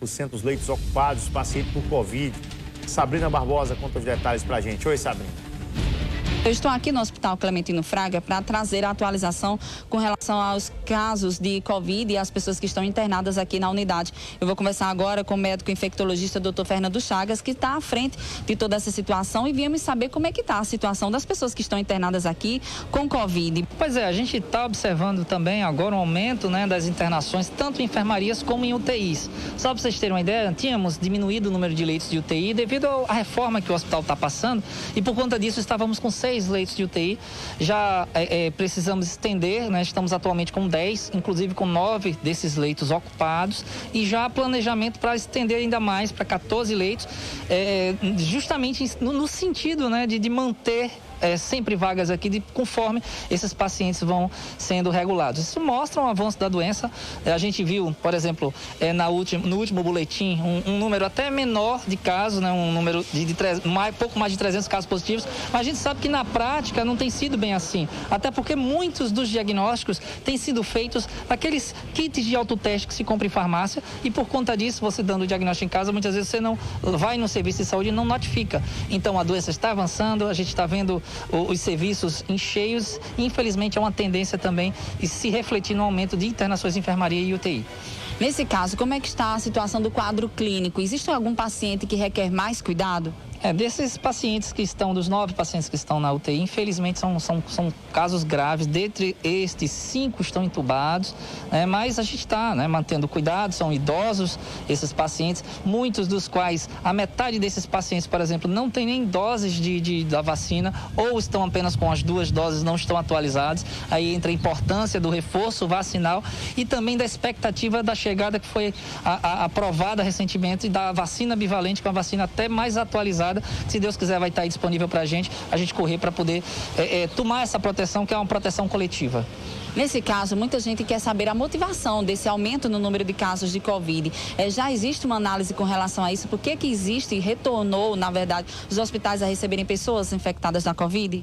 95% dos leitos ocupados, pacientes por Covid. Sabrina Barbosa conta os detalhes pra gente. Oi, Sabrina. Eu estou aqui no Hospital Clementino Fraga para trazer a atualização com relação aos casos de Covid e as pessoas que estão internadas aqui na unidade. Eu vou conversar agora com o médico infectologista Dr. Fernando Chagas, que está à frente de toda essa situação, e viemos saber como é que está a situação das pessoas que estão internadas aqui com Covid. Pois é, a gente está observando também agora um aumento, né, das internações, tanto em enfermarias como em UTIs. Só para vocês terem uma ideia, tínhamos diminuído o número de leitos de UTI devido à reforma que o hospital está passando, e por conta disso estávamos com 6 leitos de UTI, já precisamos estender, né? Estamos atualmente com 10, inclusive com 9 desses leitos ocupados, e já há planejamento para estender ainda mais para 14 leitos, justamente no sentido, né, de manter sempre vagas aqui, conforme esses pacientes vão sendo regulados. Isso mostra um avanço da doença. A gente viu, por exemplo, no último boletim, um número até menor de casos, né, um número de pouco mais de 300 casos positivos, mas a gente sabe que na prática não tem sido bem assim, até porque muitos dos diagnósticos têm sido feitos naqueles kits de autoteste que se compra em farmácia, e por conta disso, você dando o diagnóstico em casa, muitas vezes você não vai no serviço de saúde e não notifica. Então a doença está avançando, a gente está vendo os serviços em cheios, e infelizmente é uma tendência também de se refletir no aumento de internações em enfermaria e UTI. Nesse caso, como é que está a situação do quadro clínico? Existe algum paciente que requer mais cuidado? Desses pacientes que estão, dos 9 pacientes que estão na UTI, infelizmente são casos graves. Dentre estes, 5 estão entubados, mas a gente está, mantendo cuidado. São idosos esses pacientes, muitos dos quais, a metade desses pacientes, por exemplo, não tem nem doses da vacina, ou estão apenas com as 2 doses, não estão atualizados. Aí entra a importância do reforço vacinal e também da expectativa da chegada que foi aprovada recentemente da vacina bivalente, com a vacina até mais atualizada. Se Deus quiser, vai estar aí disponível para a gente correr para poder tomar essa proteção, que é uma proteção coletiva. Nesse caso, muita gente quer saber a motivação desse aumento no número de casos de Covid. Já existe uma análise com relação a isso? Por que existe e retornou, na verdade, os hospitais a receberem pessoas infectadas da Covid?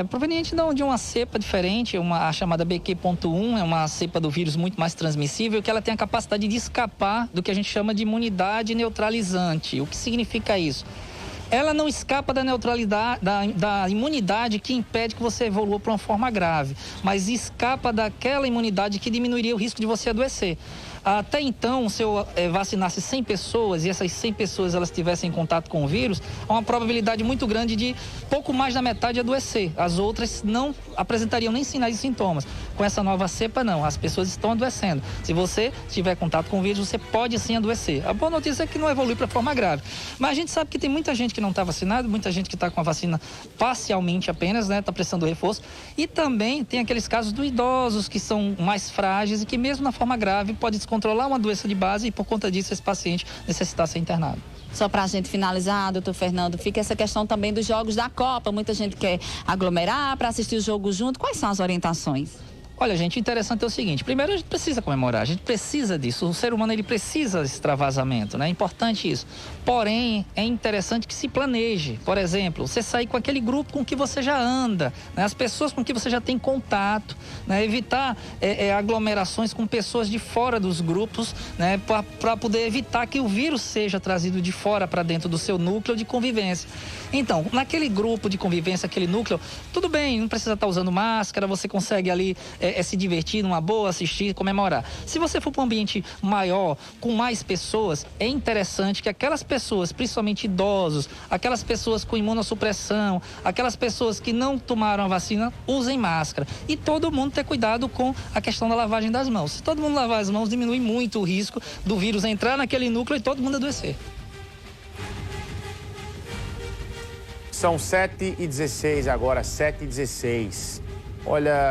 Proveniente de uma cepa diferente, a chamada BQ.1, é uma cepa do vírus muito mais transmissível, que ela tem a capacidade de escapar do que a gente chama de imunidade neutralizante. O que significa isso? Ela não escapa da neutralidade, da imunidade que impede que você evolua para uma forma grave, mas escapa daquela imunidade que diminuiria o risco de você adoecer. Até então, se eu vacinasse 100 pessoas e essas 100 pessoas elas tivessem contato com o vírus, há uma probabilidade muito grande de pouco mais da metade adoecer. As outras não apresentariam nem sinais e sintomas. Com essa nova cepa, não. As pessoas estão adoecendo. Se você tiver contato com o vírus, você pode sim adoecer. A boa notícia é que não evolui para forma grave. Mas a gente sabe que tem muita gente que não está vacinada, muita gente que está com a vacina parcialmente apenas, está precisando do reforço. E também tem aqueles casos dos idosos que são mais frágeis e que mesmo na forma grave pode descontrolar uma doença de base, e por conta disso esse paciente necessitar ser internado. Só para a gente finalizar, doutor Fernando, fica essa questão também dos jogos da Copa. Muita gente quer aglomerar para assistir o jogo junto. Quais são as orientações? Olha, gente, interessante é o seguinte: primeiro, a gente precisa comemorar, a gente precisa disso. O ser humano, ele precisa desse extravasamento, É importante isso. Porém, é interessante que se planeje. Por exemplo, você sair com aquele grupo com que você já anda, as pessoas com que você já tem contato, evitar aglomerações com pessoas de fora dos grupos, para poder evitar que o vírus seja trazido de fora para dentro do seu núcleo de convivência. Então, naquele grupo de convivência, aquele núcleo, tudo bem, não precisa estar usando máscara, você consegue ali se divertir numa boa, assistir, comemorar. Se você for para um ambiente maior, com mais pessoas, é interessante que aquelas pessoas, principalmente idosos, aquelas pessoas com imunossupressão, aquelas pessoas que não tomaram a vacina, usem máscara. E todo mundo ter cuidado com a questão da lavagem das mãos. Se todo mundo lavar as mãos, diminui muito o risco do vírus entrar naquele núcleo e todo mundo adoecer. São 7h16 agora, 7h16. Olha...